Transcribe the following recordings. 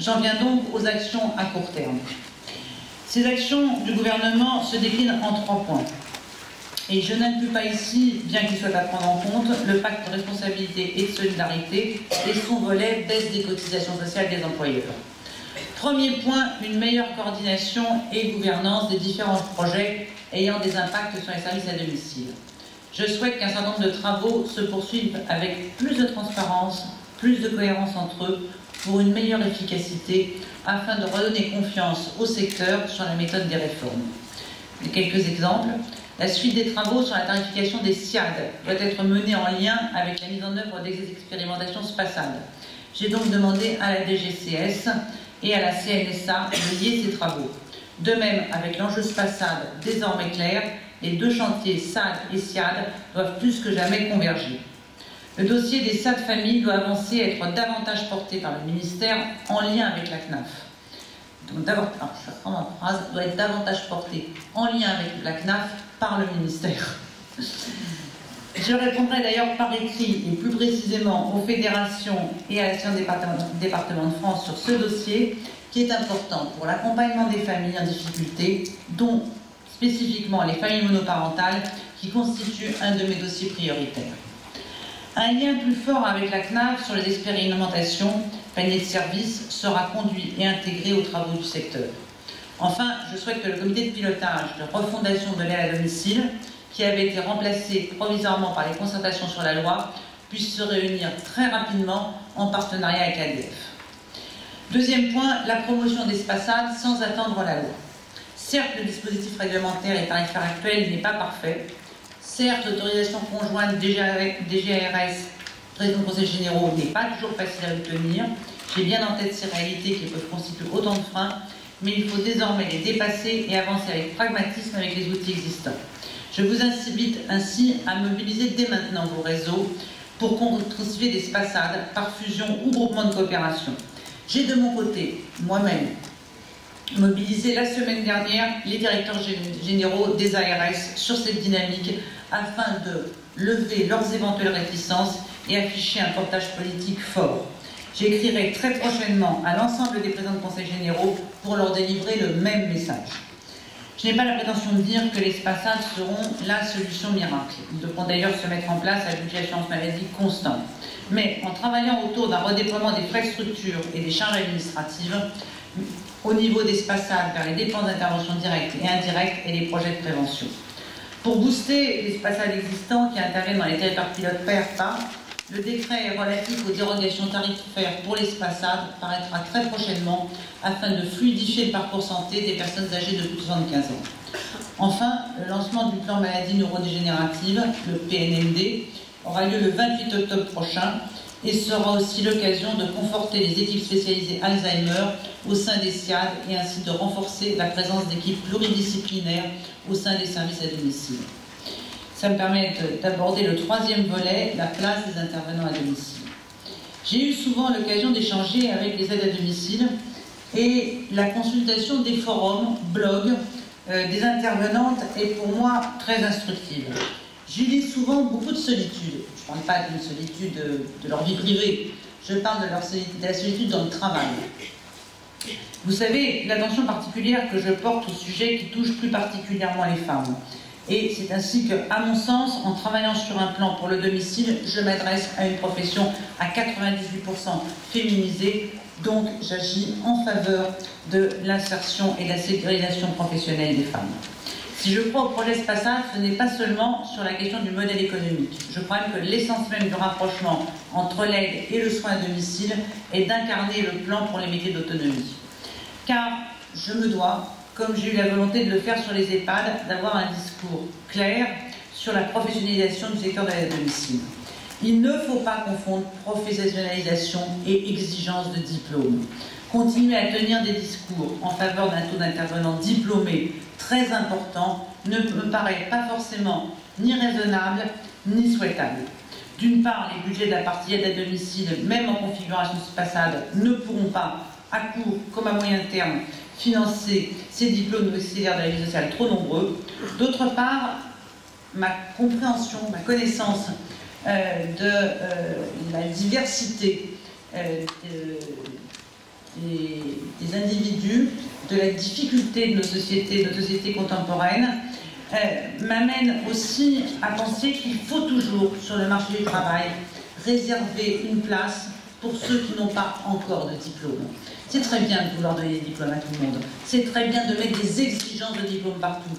J'en viens donc aux actions à court terme. Ces actions du gouvernement se déclinent en 3 points. Et je n'inclus pas ici, bien qu'il soit à prendre en compte, le pacte de responsabilité et de solidarité et son volet baisse des cotisations sociales des employeurs. Premier point, une meilleure coordination et gouvernance des différents projets ayant des impacts sur les services à domicile. Je souhaite qu'un certain nombre de travaux se poursuivent avec plus de transparence, plus de cohérence entre eux, pour une meilleure efficacité, afin de redonner confiance au secteur sur la méthode des réformes. Quelques exemples. La suite des travaux sur la tarification des SIAD doit être menée en lien avec la mise en œuvre des expérimentations SPASAD. J'ai donc demandé à la DGCS et à la CNSA de lier ces travaux. De même, avec l'enjeu SPASAD désormais clair, les 2 chantiers SAD et SIAD doivent plus que jamais converger. Le dossier des SAD familles doit avancer et être davantage porté par le ministère en lien avec la CNAF. Donc, je reprends ma phrase, doit être davantage porté en lien avec la CNAF par le ministère. Je répondrai d'ailleurs par écrit et plus précisément aux fédérations et à l'Association département de France sur ce dossier qui est important pour l'accompagnement des familles en difficulté, dont spécifiquement les familles monoparentales qui constituent un de mes dossiers prioritaires. Un lien plus fort avec la CNAF sur les expérimentations, panier de services, sera conduit et intégré aux travaux du secteur. Enfin, je souhaite que le comité de pilotage de refondation de l'aide à domicile, qui avait été remplacé provisoirement par les concertations sur la loi, puisse se réunir très rapidement en partenariat avec l'ADF. Deuxième point, la promotion des SPASAD sans attendre la loi. Certes, le dispositif réglementaire et tarifaire actuel n'est pas parfait. Certes, l'autorisation conjointe DGARS, président du Conseil généraux, n'est pas toujours facile à obtenir. J'ai bien en tête ces réalités qui peuvent constituer autant de freins, mais il faut désormais les dépasser et avancer avec pragmatisme avec les outils existants. Je vous invite ainsi à mobiliser dès maintenant vos réseaux pour constituer des SPASAD par fusion ou groupement de coopération. J'ai de mon côté, moi-même, mobilisé la semaine dernière les directeurs généraux des ARS sur cette dynamique afin de lever leurs éventuelles réticences et afficher un portage politique fort. J'écrirai très prochainement à l'ensemble des présidents de conseils généraux pour leur délivrer le même message. Je n'ai pas la prétention de dire que les SPASAD seront la solution miracle. Ils devront d'ailleurs se mettre en place à budget assurance maladie constant. Mais en travaillant autour d'un redéploiement des frais de structure et des charges administratives, au niveau des SPASAD vers les dépenses d'intervention directe et indirecte et les projets de prévention. Pour booster les SPASAD existants qui interviennent dans les territoires pilotes PERPA, le décret relatif aux dérogations tarifaires pour les SPASAD paraîtra très prochainement afin de fluidifier le parcours santé des personnes âgées de plus de 75 ans. Enfin, le lancement du plan maladie neurodégénérative, le PNMD, aura lieu le 28 octobre prochain et sera aussi l'occasion de conforter les équipes spécialisées Alzheimer au sein des SIAD et ainsi de renforcer la présence d'équipes pluridisciplinaires au sein des services à domicile. Ça me permet d'aborder le 3e volet, la place des intervenants à domicile. J'ai eu souvent l'occasion d'échanger avec les aides à domicile et la consultation des forums, blogs, des intervenantes est pour moi très instructive. J'y lis souvent beaucoup de solitude. Je ne parle pas d'une solitude de leur vie privée, je parle de la solitude dans le travail. Vous savez, l'attention particulière que je porte au sujet qui touche plus particulièrement les femmes. Et c'est ainsi que, à mon sens, en travaillant sur un plan pour le domicile, je m'adresse à une profession à 98% féminisée, donc j'agis en faveur de l'insertion et de la sécurisation professionnelle des femmes. Si je crois au projet SPASAD, ce n'est pas seulement sur la question du modèle économique. Je crois même que l'essence même du rapprochement entre l'aide et le soin à domicile est d'incarner le plan pour les métiers d'autonomie. Car je me dois, comme j'ai eu la volonté de le faire sur les EHPAD, d'avoir un discours clair sur la professionnalisation du secteur de l'aide à domicile. Il ne faut pas confondre professionnalisation et exigence de diplôme. Continuer à tenir des discours en faveur d'un taux d'intervenants diplômés très important ne me paraît pas forcément ni raisonnable ni souhaitable. D'une part, les budgets de la partie aide à domicile, même en configuration SPASAD, ne pourront pas, à court comme à moyen terme, financer ces diplômes auxiliaires de la vie sociale trop nombreux. D'autre part, ma compréhension, ma connaissance de la diversité des individus, de la difficulté de nos sociétés contemporaines, m'amène aussi à penser qu'il faut toujours, sur le marché du travail, réserver une place pour ceux qui n'ont pas encore de diplôme. C'est très bien de vouloir donner des diplômes à tout le monde. C'est très bien de mettre des exigences de diplôme partout.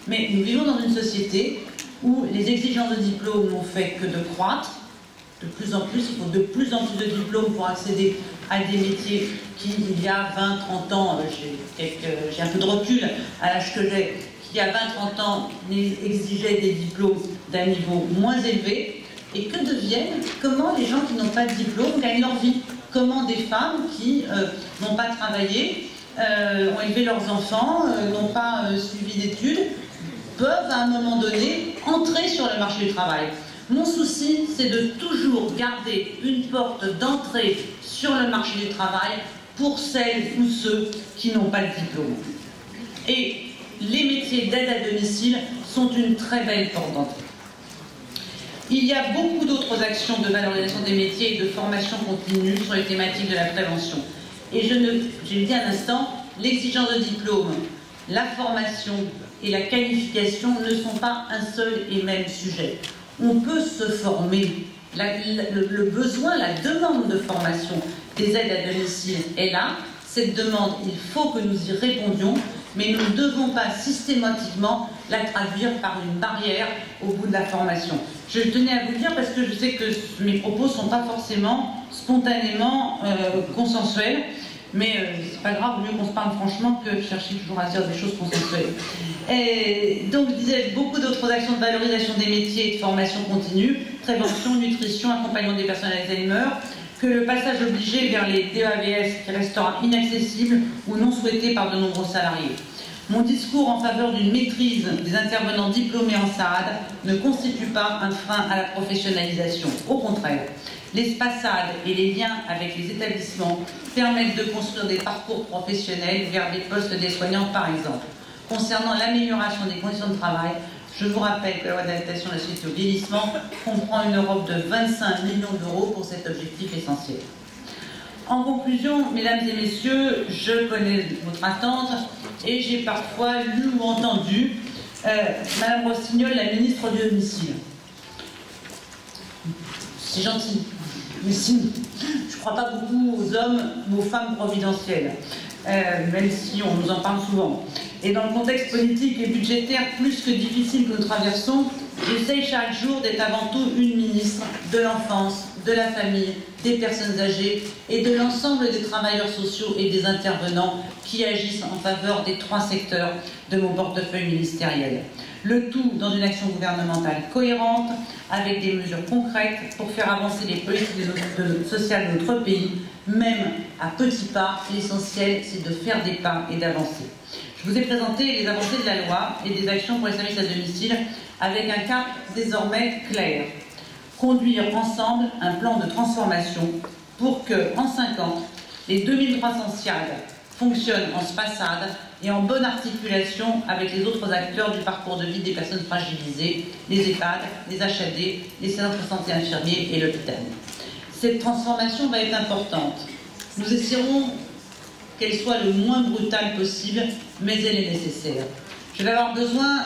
Mais nous vivons dans une société où les exigences de diplôme n'ont fait que de croître. De plus en plus, il faut de plus en plus de diplômes pour accéder à des métiers qui, il y a 20, 30 ans, j'ai un peu de recul à l'âge que j'ai, qui il y a 20, 30 ans exigeaient des diplômes d'un niveau moins élevé. Et que deviennent, comment les gens qui n'ont pas de diplôme gagnent leur vie? Comment des femmes qui n'ont pas travaillé, ont élevé leurs enfants, n'ont pas suivi d'études, peuvent à un moment donné entrer sur le marché du travail. Mon souci, c'est de toujours garder une porte d'entrée sur le marché du travail pour celles ou ceux qui n'ont pas de diplôme. Et les métiers d'aide à domicile sont une très belle porte d'entrée. Il y a beaucoup d'autres actions de valorisation des métiers et de formation continue sur les thématiques de la prévention. Et j'ai dit à l'instant, l'exigence de diplôme, la formation et la qualification ne sont pas un seul et même sujet. On peut se former. Le besoin, la demande de formation des aides à domicile est là. Cette demande, il faut que nous y répondions, mais nous ne devons pas systématiquement la traduire par une barrière au bout de la formation. Je tenais à vous le dire parce que je sais que mes propos ne sont pas forcément spontanément consensuels, mais c'est pas grave, mieux qu'on se parle franchement que de chercher toujours à dire des choses consensuelles. Et donc je disais, beaucoup d'autres actions de valorisation des métiers et de formation continue, prévention, nutrition, accompagnement des personnes Alzheimer, que le passage obligé vers les DEAVS qui restera inaccessible ou non souhaité par de nombreux salariés. Mon discours en faveur d'une maîtrise des intervenants diplômés en SAAD ne constitue pas un frein à la professionnalisation. Au contraire, l'espaçade et les liens avec les établissements permettent de construire des parcours professionnels vers des postes d'aide-soignants par exemple. Concernant l'amélioration des conditions de travail, je vous rappelle que la loi d'adaptation de la société au vieillissement comprend une Europe de 25 millions d'euros pour cet objectif essentiel. En conclusion, mesdames et messieurs, je connais votre attente et j'ai parfois lu ou entendu Madame Rossignol, la ministre du domicile. C'est gentil, mais si, je ne crois pas beaucoup aux hommes ou aux femmes providentielles, même si on nous en parle souvent. Et dans le contexte politique et budgétaire plus que difficile que nous traversons, j'essaye chaque jour d'être avant tout une ministre de l'enfance, de la famille, des personnes âgées et de l'ensemble des travailleurs sociaux et des intervenants qui agissent en faveur des 3 secteurs de mon portefeuille ministériel. Le tout dans une action gouvernementale cohérente, avec des mesures concrètes pour faire avancer les politiques sociales de notre pays, même à petits pas. L'essentiel, c'est de faire des pas et d'avancer. Je vous ai présenté les avancées de la loi et des actions pour les services à domicile avec un cap désormais clair. Conduire ensemble un plan de transformation pour que, en 5 ans, les 2300 SIAD fonctionnent en SPASAD et en bonne articulation avec les autres acteurs du parcours de vie des personnes fragilisées, les EHPAD, les HAD, les centres de santé infirmiers et l'hôpital. Cette transformation va être importante. Nous essaierons qu'elle soit le moins brutale possible, mais elle est nécessaire. Je vais avoir besoin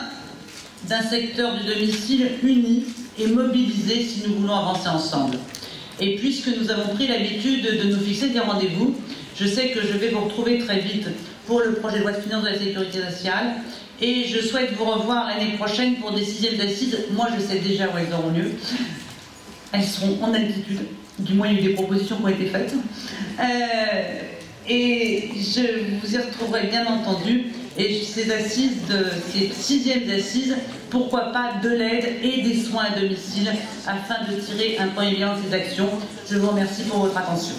d'un secteur du domicile uni et mobilisé si nous voulons avancer ensemble. Et puisque nous avons pris l'habitude de nous fixer des rendez-vous, je sais que je vais vous retrouver très vite pour le projet de loi de finances de la sécurité sociale et je souhaite vous revoir l'année prochaine pour des 6e assises. Moi, je sais déjà où elles auront lieu. Elles seront en altitude. Du moins, il y a eu des propositions qui ont été faites. Et je vous y retrouverai bien entendu. Et ces assises, ces 6e assises, pourquoi pas de l'aide et des soins à domicile afin de tirer un point évident de ces actions. Je vous remercie pour votre attention.